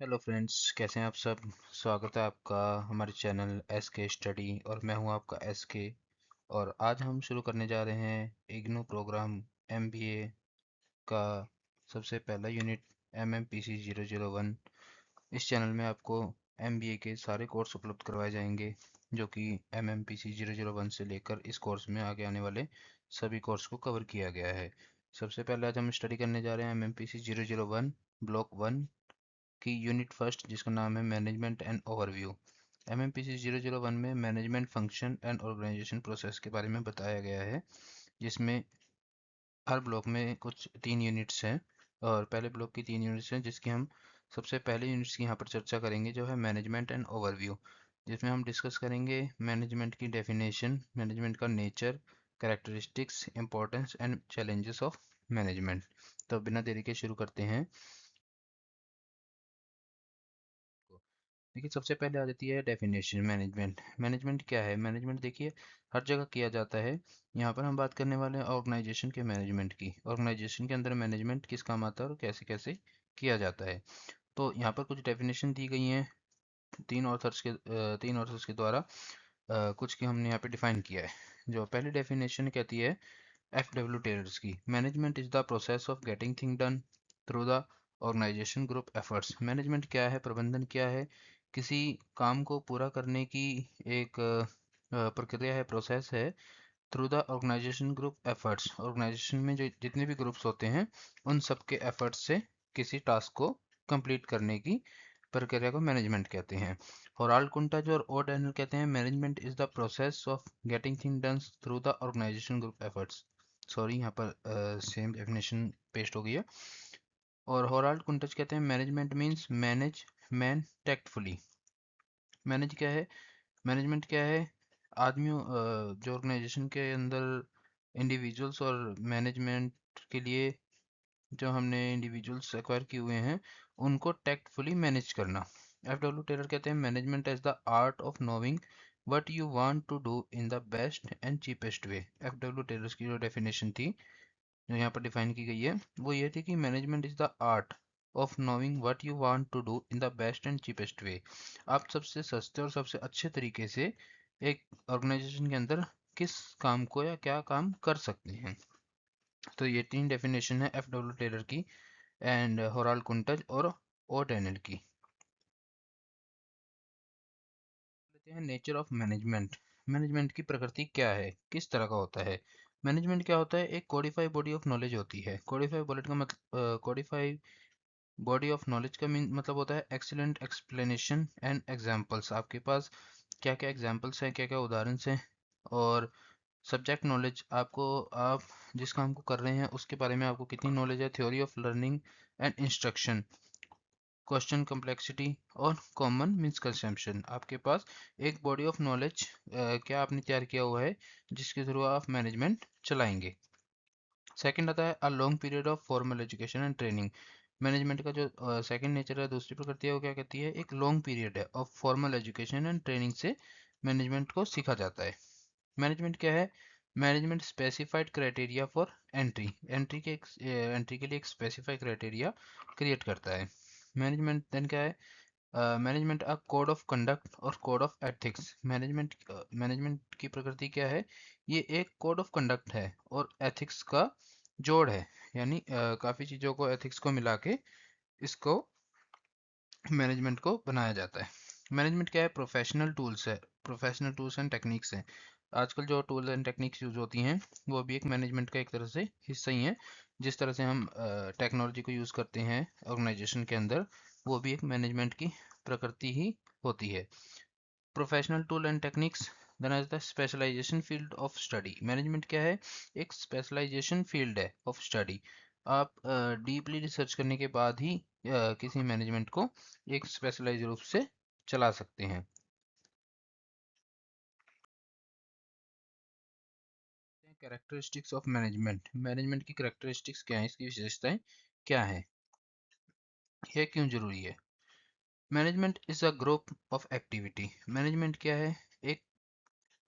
Hello friends, कैसे हैं आप सब। स्वागत है आपका हमारे चैनल एस के स्टडी और मैं हूं आपका एस के। और आज हम शुरू करने जा रहे हैं इग्नू प्रोग्राम एमबीए का सबसे पहला यूनिट एमएमपीसी 001। इस चैनल में आपको एमबीए के सारे कोर्स उपलब्ध करवाए जाएंगे जो कि एमएमपीसी 001 से लेकर इस कोर्स में आगे आने वाले सभी कोर्स को कवर किया गया है। सबसे पहले आज हम स्टडी करने जा रहे हैं एमएमपीसी 001 ब्लॉक 1 की यूनिट फर्स्ट, जिसका नाम है मैनेजमेंट एंड ओवरव्यू। एमएमपीसी 001 में management function and organisation process के बारे में बताया गया है, जिसमें हर ब्लॉक में कुछ 3 यूनिट्स हैं। और पहले ब्लॉक की 3 यूनिट्स हैं, जिसकी हम सबसे पहले यूनिट्स की यहाँ पर चर्चा करेंगे, जो है मैनेजमेंट एंड ओवरव्यू, जिसमें हम डिस्कस करेंगे मैनेजमेंट की डेफिनेशन, मैनेजमेंट का nature, characteristics, importance and challenges of management. तो बिना देरी के शुरू करते हैं। देखिए, सबसे पहले आ जाती है डेफिनेशन। मैनेजमेंट मैनेजमेंट क्या है? मैनेजमेंट देखिए हर जगह किया जाता है। यहाँ पर हम बात करने वाले हैं ऑर्गेनाइजेशन के मैनेजमेंट की। ऑर्गेनाइजेशन के अंदर मैनेजमेंट किस काम आता है और कैसे कैसे किया जाता है। तो यहाँ पर कुछ डेफिनेशन दी गई हैं तीन ऑथर्स के द्वारा। कुछ की हमने यहाँ पे डिफाइन किया है। जो पहली डेफिनेशन कहती है एफ डब्ल्यू टेलर्स की, management is the process of getting thing done through the organisation group efforts. Management क्या है, प्रबंधन क्या है? किसी काम को पूरा करने की एक प्रक्रिया है, प्रोसेस है, through the organisation group efforts. Organisation में जो जितने भी ग्रुप्स होते हैं उन सब के एफर्ट्स से किसी टास्क को कंप्लीट करने की प्रक्रिया को मैनेजमेंट कहते हैं। होराल्ड कुंटज और ओ डैनियल कहते हैं management is the process of getting thing done through the organisation group efforts. Sorry, यहाँ पर सेम डेफिनेशन पेस्ट हो गई है। और होराल्ड कुंटज कहते हैं management means manage man tactfully. Manage क्या है? मैनेजमेंट क्या है? आदमियों जो ऑर्गेनाइजेशन के अंदर इंडिविजुअल्स और मैनेजमेंट के लिए जो हमने इंडिविजुअल्स एक्वायर किए हुए हैं उनको टैक्टफुली मैनेज करना। एफ डब्ल्यू टेलर कहते हैं management as the art of knowing what you want to do in the best and cheapest way. F W Taylor की जो डेफिनेशन थी, जो यहाँ पर डिफाइन की गई है, वो ये थी कि management is the art of knowing what you want to do in the best and cheapest way. आप सबसे सस्ते और सबसे अच्छे तरीके से एक ऑर्गेनाइजेशन के अंदर किस काम को या क्या काम कर सकते हैं। तो ये 3 डेफिनेशन है एफ डब्ल्यू टेलर की एंड होराल्ड कुंटज और ओ डैनियल की। लेते हैं नेचर ऑफ मैनेजमेंट। मैनेजमेंट की प्रकृति क्या है, किस तरह का होता है? मैनेजमेंट क्या होता है? एक कोडिफाइड बॉडी ऑफ नॉलेज होती है। कोडिफाइड बॉडी का मतलब कोडिफाइड बॉडी ऑफ नॉलेज का मीन मतलब होता है एक्सीलेंट एक्सप्लेनेशन एंड एग्जांपल्स। आपके पास क्या क्या एग्जांपल्स हैं, क्या क्या उदाहरण हैं। और सब्जेक्ट नॉलेज, आपको आप जिस काम को कर रहे हैं उसके बारे में आपको कितनी नॉलेज है। Theory of learning and instruction, question complexity और कॉमन मिसकंसेप्शन। आपके पास एक बॉडी ऑफ नॉलेज क्या आपने तैयार किया हुआ है जिसके थ्रू आप मैनेजमेंट चलाएंगे। सेकंड आता है a long period of formal education and training. Management का जो सेकंड नेचर है, दूसरी प्रकृति है, वो क्या कहती है? एक लॉन्ग पीरियड है of formal education and training से मैनेजमेंट को सीखा जाता है। मैनेजमेंट क्या है? Management specified criteria for entry, entry के लिए एक स्पेसिफाइड क्राइटेरिया क्रिएट करता है। मैनेजमेंट देन क्या है? Management a code of conduct और कोड ऑफ एथिक्स। मैनेजमेंट की प्रकृति क्या है? ये एक कोड ऑफ कंडक्ट है और एथिक्स का जोड़ है। यानी काफ़ी चीज़ों को, एथिक्स को मिला के इसको मैनेजमेंट को बनाया जाता है। मैनेजमेंट क्या है? प्रोफेशनल टूल्स है, प्रोफेशनल टूल्स एंड टेक्निक्स हैं। आजकल जो टूल्स एंड टेक्निक्स यूज होती हैं वो भी एक मैनेजमेंट का एक तरह से हिस्सा ही है। जिस तरह से हम टेक्नोलॉजी को यूज़ करते हैं ऑर्गेनाइजेशन के अंदर, वो भी एक मैनेजमेंट की प्रकृति ही होती है। Professional tool and techniques then as the specialisation field of study. Management क्या है? एक स्पेशलाइजेशन फील्ड है ऑफ स्टडी। आप डीपली रिसर्च करने के बाद ही किसी मैनेजमेंट को एक स्पेशलाइज रूप से चला सकते हैं। Characteristics of management. मैनेजमेंट की कैरेक्टरिस्टिक्स क्या है, इसकी विशेषताएं क्या है, यह क्यों जरूरी है? Management is a group of activity. Management क्या है? एक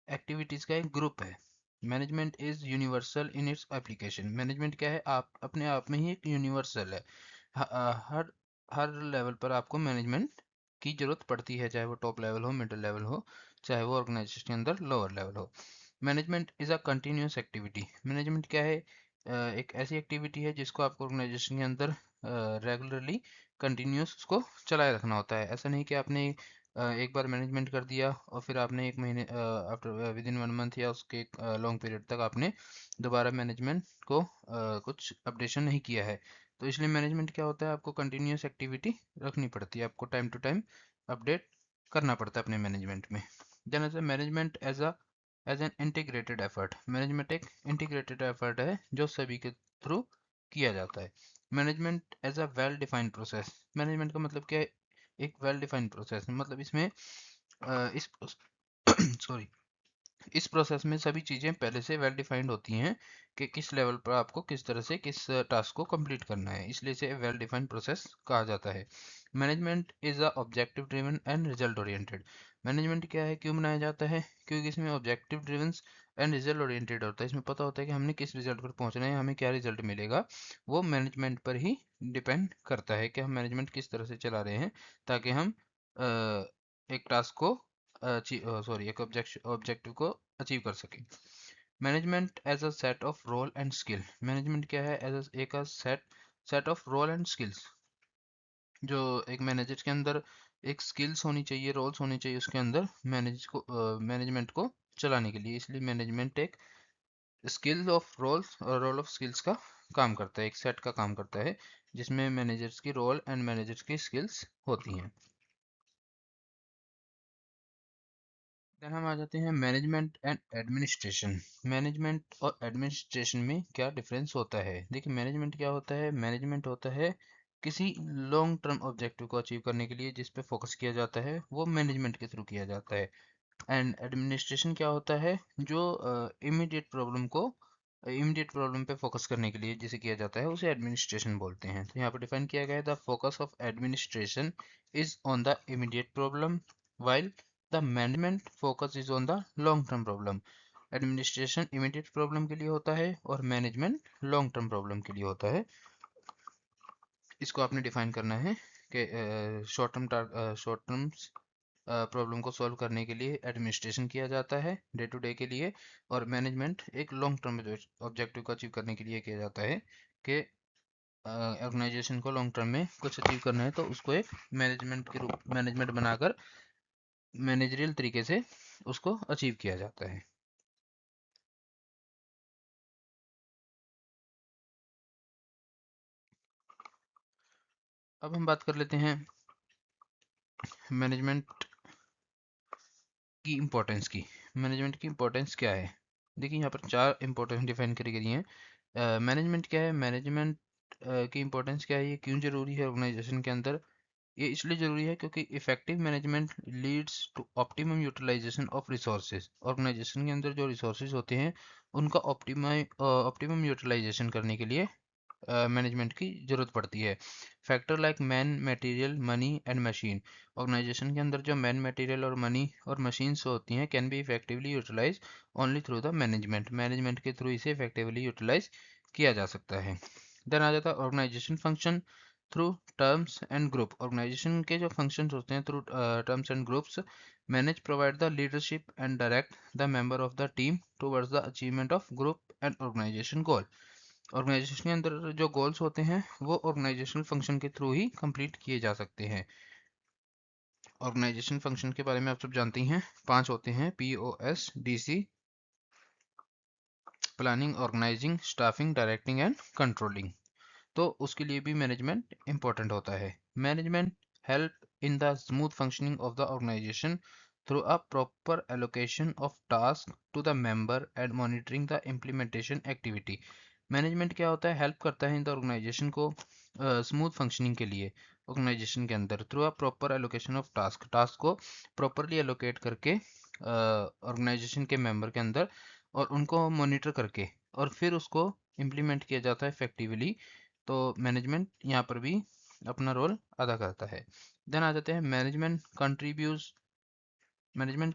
एक्टिविटीज का एक ग्रुप है। Management is universal in its application. Management क्या है? आप अपने आप में ही एक यूनिवर्सल है। हर हर लेवल पर आपको मैनेजमेंट की जरूरत पड़ती है, चाहे वो टॉप लेवल हो, मिडिल लेवल हो, चाहे वो ऑर्गेनाइजेशन के अंदर लोअर लेवल हो। Management is a continuous activity. Management क्या है? एक ऐसी एक्टिविटी है जिसको आपको ऑर्गेनाइजेशन के अंदर रेगुलरली कंटिन्यूस उसको चलाए रखना होता है। ऐसा नहीं कि आपने एक बार मैनेजमेंट कर दिया और फिर आपने एक महीने आफ्टर विद इन 1 मंथ या उसके लॉन्ग पीरियड तक आपने दोबारा मैनेजमेंट को कुछ अपडेशन नहीं किया है। तो इसलिए मैनेजमेंट क्या होता है, आपको कंटिन्यूस एक्टिविटी रखनी पड़ती है, आपको टाइम टू टाइम अपडेट करना पड़ता है अपने मैनेजमेंट में। Then as a management as an integrated effort. Management एक इंटीग्रेटेड एफर्ट है जो सभी के थ्रू किया जाता है। Management as a well defined process. Management का मतलब क्या है? एक वेल डिफाइंड प्रोसेस, मतलब इसमें इस सॉरी इस प्रोसेस में सभी चीज़ें पहले से वेल डिफाइंड होती हैं कि किस लेवल पर आपको किस तरह से किस टास्क को कंप्लीट करना है, इसलिए इसे वेल डिफाइंड प्रोसेस कहा जाता है। Management is a objective driven and result oriented. Management क्या है, क्यों बनाया जाता है? क्योंकि इसमें objective driven and result oriented होता है। इसमें पता होता है कि हमने किस रिजल्ट पर पहुंचना है, हमें क्या रिजल्ट मिलेगा, वो मैनेजमेंट पर ही डिपेंड करता है कि हम मैनेजमेंट किस तरह से चला रहे हैं ताकि हम एक टास्क को एक ऑब्जेक्टिव को अचीव कर सके। Management as a set of role and skill. Management क्या है? एज एक set set of role and skills. जो एक मैनेजर के अंदर एक स्किल्स होनी चाहिए, रोल्स होनी चाहिए उसके अंदर मैनेजमेंट को चलाने के लिए। इसलिए मैनेजमेंट एक स्किल ऑफ रोल्स और रोल ऑफ स्किल्स का काम करता है, एक सेट का काम करता है जिसमें मैनेजर्स की रोल एंड मैनेजर्स की स्किल्स होती हैं। देन हम आ जाते हैं मैनेजमेंट एंड एडमिनिस्ट्रेशन। मैनेजमेंट और एडमिनिस्ट्रेशन में क्या डिफरेंस होता है? देखिए, मैनेजमेंट क्या होता है? मैनेजमेंट होता है किसी लॉन्ग टर्म ऑब्जेक्टिव को अचीव करने के लिए जिस पे फोकस किया जाता है, वो मैनेजमेंट के थ्रू किया जाता है। एंड एडमिनिस्ट्रेशन क्या होता है? जो इमीडिएट प्रॉब्लम पे फोकस करने के लिए जिसे किया जाता है उसे एडमिनिस्ट्रेशन बोलते हैं। तो यहाँ पर डिफाइन किया गया है, the focus of administration is on the immediate problem while the management focus is on the long term problem। Administration immediate problem के लिए होता है और मैनेजमेंट लॉन्ग टर्म प्रॉब्लम के लिए होता है। इसको आपने डिफाइन करना है कि शॉर्ट टर्म प्रॉब्लम को सॉल्व करने के लिए एडमिनिस्ट्रेशन किया जाता है डे टू डे के लिए, और मैनेजमेंट एक लॉन्ग टर्म ऑब्जेक्टिव को अचीव करने के लिए किया जाता है कि ऑर्गेनाइजेशन को लॉन्ग टर्म में कुछ अचीव करना है तो उसको एक मैनेजमेंट बनाकर मैनेजरियल तरीके से उसको अचीव किया जाता है। अब हम बात कर लेते हैं मैनेजमेंट की इम्पोर्टेंस की। मैनेजमेंट की इम्पोर्टेंस क्या है? देखिए, यहाँ पर चार इम्पोर्टेंस डिफाइन करी गई हैं। मैनेजमेंट क्या है? मैनेजमेंट की इम्पोर्टेंस क्या है, ये क्यों जरूरी है ऑर्गेनाइजेशन के अंदर? ये इसलिए जरूरी है क्योंकि effective management leads to optimum utilisation of resources. Organisation के अंदर जो रिसोर्सेज होते हैं उनका ऑप्टिमम यूटिलाइजेशन करने के लिए मैनेजमेंट की जरूरत पड़ती है। Factor like man, material, money and machine. Organisation के अंदर जो मैन, मटेरियल और मनी और मशीन्स होती हैं can be effectively utilise only through the management. Management के थ्रू इसे इफेक्टिवली यूटिलाइज किया जा सकता है। देन आ जाता है organisation function through terms and group. Organisation के जो फंक्शंस होते हैं through terms and groups, manage provide the leadership and direct the member of the team towards the achievement of group and organisation goal. Organisation के अंदर जो goals होते हैं वो ऑर्गेनाइजेशनल फंक्शन के थ्रू ही कंप्लीट किए जा सकते हैं। ऑर्गेनाइजेशन फंक्शन के बारे में आप सब जानते हैं, 5 होते हैं: POS, DC, planning, organising, staffing, directing and controlling. तो उसके लिए भी मैनेजमेंट इंपॉर्टेंट होता है। Management help in the smooth functioning of the organisation through a proper allocation of task to the member and monitoring the implementation activity. Management क्या होता है? Help करता है इन द ऑर्गेनाइजेशन को स्मूथ फंक्शनिंग के लिए ऑर्गेनाइजेशन के अंदर through a proper allocation of task. Task को प्रॉपरली एलोकेट करके ऑर्गेनाइजेशन के मेंबर के अंदर और उनको मॉनिटर करके और फिर उसको इम्प्लीमेंट किया जाता है इफेक्टिवली। तो मैनेजमेंट यहाँ पर भी अपना रोल अदा करता है। देन आ जाते हैं management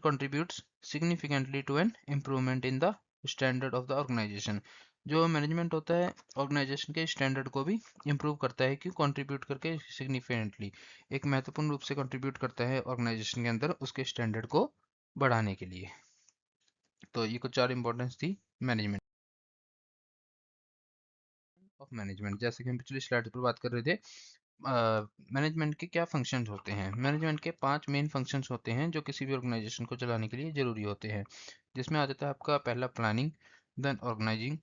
contributes significantly to an improvement in the standard of the organisation. जो मैनेजमेंट होता है ऑर्गेनाइजेशन के स्टैंडर्ड को भी इम्प्रूव करता है, कि कंट्रीब्यूट करके सिग्निफिकेंटली एक महत्वपूर्ण रूप से कंट्रीब्यूट करता है ऑर्गेनाइजेशन के अंदर उसके स्टैंडर्ड को बढ़ाने के लिए। तो ये कुछ चार इंपॉर्टेंस थी मैनेजमेंट ऑफ मैनेजमेंट। जैसे कि हम पिछली स्लाइड पर बात कर रहे थे, मैनेजमेंट के क्या फंक्शंस होते हैं। मैनेजमेंट के 5 मेन फंक्शंस होते हैं जो किसी भी ऑर्गेनाइजेशन को चलाने के लिए जरूरी होते हैं, जिसमें आ जाता है आपका पहला planning, then organising,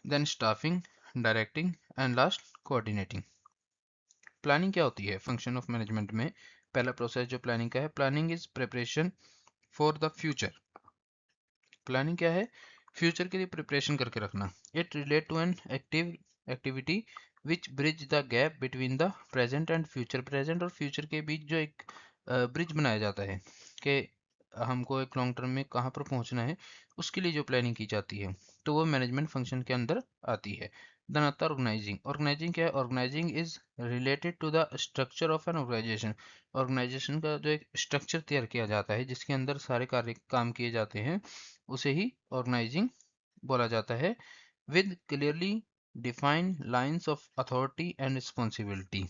then staffing, directing and last coordinating. Planning क्या होती है फंक्शन ऑफ मैनेजमेंट में? पहला प्रोसेस जो प्लानिंग का है, planning is preparation for the future. Planning क्या है? फ्यूचर के लिए प्रिपरेशन करके रखना। It relate to an activity which bridge the gap between the present and future. Present और फ्यूचर के बीच जो एक ब्रिज बनाया जाता है कि हमको एक लॉन्ग टर्म में कहाँ पर पहुंचना है, उसके लिए जो प्लानिंग की जाती है, तो वो मैनेजमेंट फंक्शन के अंदर आती है। देन आता है ऑर्गेनाइजिंग। ऑर्गेनाइजिंग क्या है? Organising is related to the structure of an organisation. Organisation का जो एक स्ट्रक्चर तैयार किया जाता है जिसके अंदर सारे कार्य काम किए जाते हैं, उसे ही ऑर्गेनाइजिंग बोला जाता है। With clearly defined lines of authority and responsibility,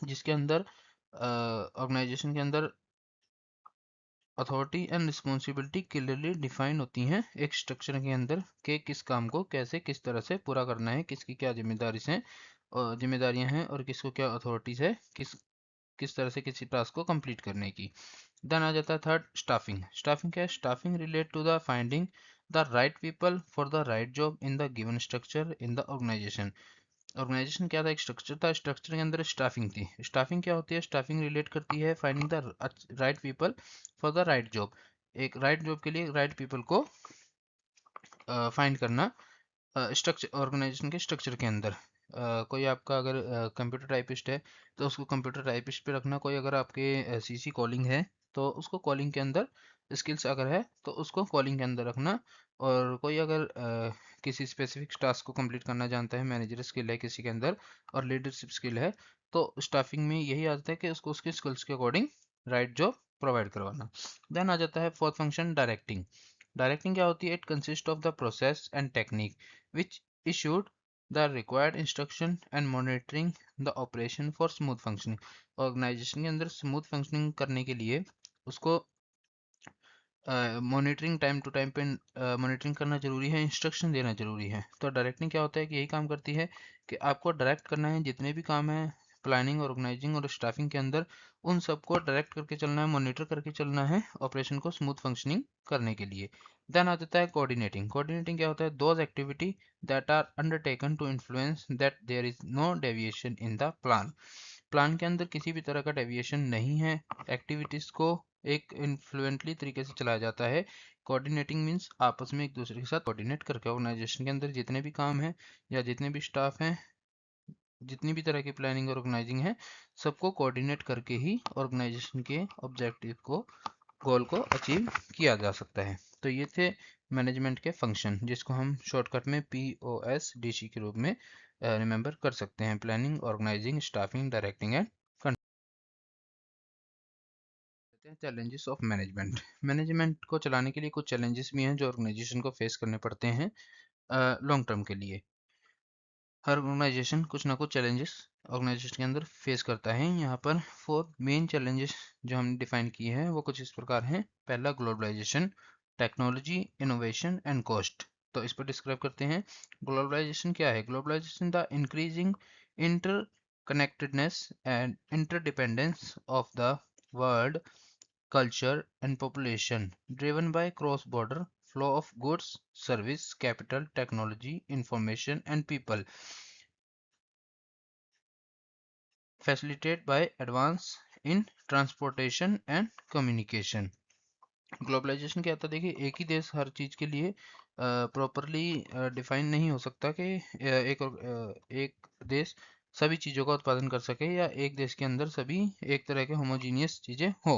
जिसके अंदर ऑर्गेनाइजेशन के अंदर authority and responsibility clearly define होती हैं एक स्ट्रक्चर के अंदर, के किस काम को कैसे किस तरह से पूरा करना है, किसकी क्या जिम्मेदारी से जिम्मेदारियां हैं और किसको क्या अथॉरिटीज है किस किस तरह से किसी टास्क को कंप्लीट करने की। देन आ जाता है थर्ड स्टाफिंग। स्टाफिंग क्या है? Staffing relate to the finding the right people for the right job in the given structure in the organisation. Organisation क्या था? एक स्ट्रक्चर था, स्ट्रक्चर के अंदर स्टाफिंग थी। स्टाफिंग क्या होती है? स्टाफिंग रिलेट करती है finding the right people for the right job. एक राइट जॉब के लिए राइट पीपल को फाइंड करना स्ट्रक्चर ऑर्गेनाइजेशन के स्ट्रक्चर के अंदर। कोई आपका अगर कंप्यूटर टाइपिस्ट है तो उसको कंप्यूटर टाइपिस्ट पे रखना। कोई अगर आपके सीसी कॉलिंग है तो उसको कॉलिंग के अंदर स्किल्स अगर है तो उसको कॉलिंग के अंदर रखना। और कोई अगर किसी स्पेसिफिक टास्क को कंप्लीट करना जानता है, मैनेजर स्किल है किसी के अंदर और लीडरशिप स्किल है, तो स्टाफिंग में यही आता है कि उसको उसके स्किल्स के अकॉर्डिंग राइट जॉब प्रोवाइड करवाना। देन आ जाता है फोर्थ फंक्शन डायरेक्टिंग। डायरेक्टिंग क्या होती है? It consist of the process and technique which issued the required instruction and monitoring the operation for smooth functioning। Organisation के अंदर स्मूथ फंक्शनिंग करने के लिए उसको मॉनिटरिंग टाइम टू टाइम पे मॉनिटरिंग करना जरूरी है, इंस्ट्रक्शन देना जरूरी है। तो डायरेक्टिंग क्या होता है कि यही काम करती है कि आपको डायरेक्ट करना है जितने भी काम है प्लानिंग, ऑर्गेनाइजिंग और स्टाफिंग के अंदर, उन सबको डायरेक्ट करके चलना है, मॉनिटर करके चलना है ऑपरेशन को स्मूथ फंक्शनिंग करने के लिए। देन आ जाता है कोऑर्डिनेटिंग। कोऑर्डिनेटिंग क्या होता है? Those activity that are undertaken to influence that there is no deviation in the plan. Plan के अंदर किसी भी तरह का डेविएशन नहीं है, एक्टिविटीज को एक इन्फ्लुएंटली तरीके से चलाया जाता है। कोऑर्डिनेटिंग मीन्स आपस में एक दूसरे के साथ कोऑर्डिनेट करके ऑर्गेनाइजेशन के अंदर जितने भी काम हैं या जितने भी स्टाफ हैं, जितनी भी तरह की प्लानिंग और ऑर्गेनाइजिंग है, सबको कोऑर्डिनेट करके ही ऑर्गेनाइजेशन के ऑब्जेक्टिव को, गोल को अचीव किया जा सकता है। तो ये थे मैनेजमेंट के फंक्शन, जिसको हम शॉर्टकट में POSDC के रूप में रिमेंबर कर सकते हैं। Planning, organising, staffing, directing and challenges of management. Management को चलाने के लिए कुछ चैलेंजेस भी हैं जो ऑर्गेनाइजेशन को फेस करने पड़ते हैं लॉन्ग टर्म के लिए। हर ऑर्गेनाइजेशन कुछ ना कुछ चैलेंजेस ऑर्गेनाइजेशन के अंदर फेस करता है। यहाँ पर 4 मेन चैलेंजेस जो हमने डिफाइन किए हैं वो कुछ इस प्रकार हैं। पहला globalisation, technology, innovation and cost. तो इस पर डिस्क्राइब करते हैं। ग्लोबलाइजेशन क्या है? Globalisation the increasing interconnectedness and interdependence of the world culture, and population, driven by cross-border flow of goods, service, capital, technology, information, and people, facilitated by advance in transportation and communication। Globalisation क्या होता है? देखिए, एक ही देश हर चीज़ के लिए properly define नहीं हो सकता कि एक देश सभी चीज़ों का उत्पादन कर सके या एक देश के अंदर सभी एक तरह के होमोजीनियस चीज़ें हो।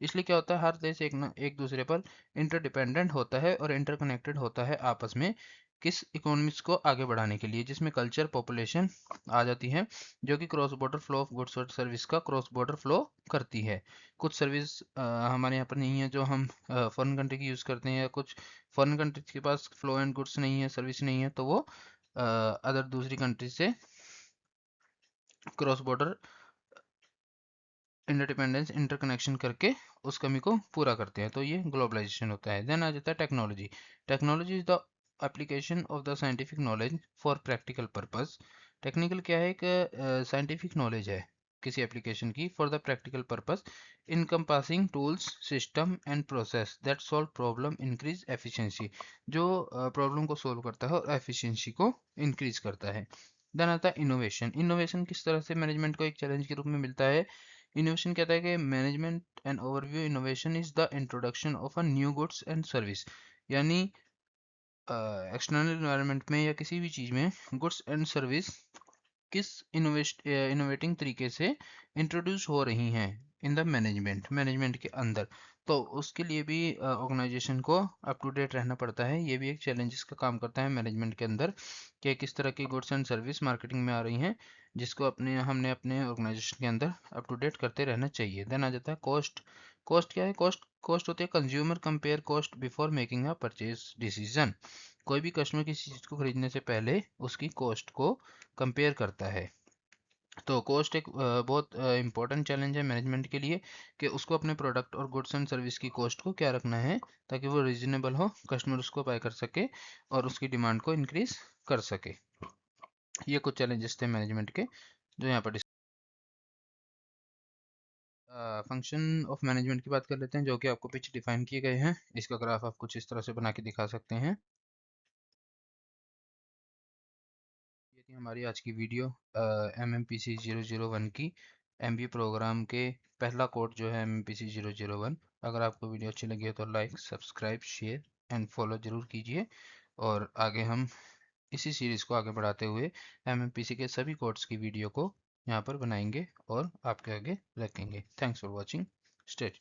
इसलिए क्या होता है, हर देश एक दूसरे पर इंटरडिपेंडेंट होता है और इंटरकनेक्टेड होता है आपस में। किस इकोनॉमिक्स को आगे बढ़ाने के लिए, जिसमें कल्चर पॉपुलेशन आ जाती है, जो कि cross border flow of goods और सर्विस का क्रॉस बॉर्डर फ्लो करती है। कुछ सर्विस हमारे यहाँ पर नहीं है जो हम फॉरेन कंट्री की यूज़ करते हैं, या कुछ फॉरेन कंट्रीज के पास फ्लो एंड गुड्स नहीं है, सर्विस नहीं है, तो वो अदर दूसरी कंट्री से क्रॉस बॉर्डर इंटरडिपेंडेंस इंटरकनेक्शन करके उस कमी को पूरा करते हैं, तो ये ग्लोबलाइजेशन होता है। देन आ जाता है technology. Technology is the application of the scientific knowledge for practical purpose. Technical क्या है? एक साइंटिफिक नॉलेज है किसी एप्लीकेशन की for the practical purpose, encompassing tools system and process that solve problem increase efficiency, जो प्रॉब्लम को solve करता है और एफिशिएंसी को इंक्रीज करता है। देन आता है इनोवेशन। इनोवेशन किस तरह से मैनेजमेंट को एक चैलेंज के रूप में मिलता है? इनोवेशन कहता है कि management and overview innovation is the introduction of a new goods and service, यानी एक्सटर्नल एनवायरनमेंट में या किसी भी चीज़ में गुड्स एंड सर्विस किस इनोवेटिंग तरीके से इंट्रोड्यूस हो रही हैं इन द मैनेजमेंट के अंदर, तो उसके लिए भी ऑर्गेनाइजेशन को अप टू डेट रहना पड़ता है। ये भी एक चैलेंजेस का काम करता है मैनेजमेंट के अंदर कि किस तरह की गुड्स एंड सर्विस मार्केटिंग में आ रही हैं, जिसको हमने अपने ऑर्गेनाइजेशन के अंदर अप टू डेट करते रहना चाहिए। देन आ जाता है कॉस्ट। कॉस्ट क्या है? कॉस्ट कॉस्ट होती है consumer compare cost before making a purchase decision. कोई भी कस्टमर किसी चीज़ को खरीदने से पहले उसकी कॉस्ट को कंपेयर करता है। तो कॉस्ट एक बहुत इंपॉर्टेंट चैलेंज है मैनेजमेंट के लिए कि उसको अपने प्रोडक्ट और गुड्स एंड सर्विस की कॉस्ट को क्या रखना है ताकि वो रीजनेबल हो, कस्टमर उसको बाय कर सके और उसकी डिमांड को इंक्रीज कर सके। ये कुछ चैलेंजेस थे मैनेजमेंट के जो यहाँ पर फंक्शन ऑफ मैनेजमेंट की बात कर लेते हैं, जो कि आपको पीछे डिफाइन किए गए हैं। इसका ग्राफ आप कुछ इस तरह से बना के दिखा सकते हैं। ये थी हमारी आज की वीडियो MMPC 001 की MBA प्रोग्राम के पहला कोड जो है MMPC 001। अगर आपको वीडियो अच्छी लगी हो तो like subscribe share and follow ज़रूर कीजिए, और आगे हम इसी सीरीज़ को आगे बढ़ाते हुए MMPC के सभी कोड्स की वीडियो को यहाँ पर बनाएंगे और आपके आगे रखेंगे। Thanks for watching. स्टे